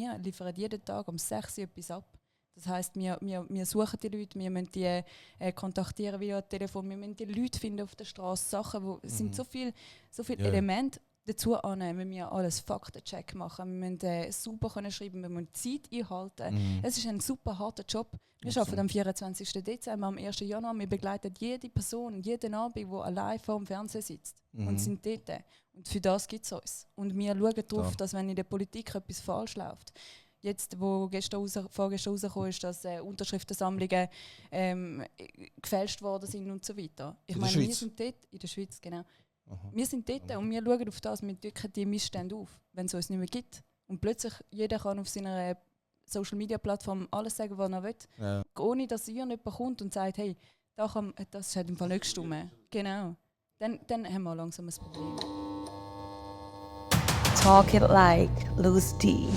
wir liefern jeden Tag um 6 Uhr etwas ab. Das heisst, wir suchen die Leute, wir müssen die kontaktieren via Telefon, wir müssen die Leute finden auf der Straße, Sachen, es sind so viele Elemente dazu annehmen. Wir müssen alles Faktencheck machen, wir müssen super können schreiben, wir müssen Zeit einhalten. Es ist ein super harter Job. Wir arbeiten am 24. Dezember, am 1. Januar, wir begleiten jede Person, jeden Abend, die allein vor dem Fernseher sitzt und sind dort. Und für das gibt es uns. Und wir schauen darauf, dass wenn in der Politik etwas falsch läuft, jetzt, wo vorgestern rausgekommen ist, dass Unterschriftensammlungen gefälscht worden sind und so weiter. Ich meine, wir sind dort, in der Schweiz, genau. Wir sind dort und wir schauen auf das, wir drücken die Missstände auf, wenn es uns nicht mehr gibt. Und plötzlich jeder kann auf seiner Social-Media-Plattform alles sagen, was er will, ohne dass jemand kommt und sagt, hey, das hat im Fall nicht gestimmt. Genau. Dann haben wir langsam ein Problem. Talk it like Loose D.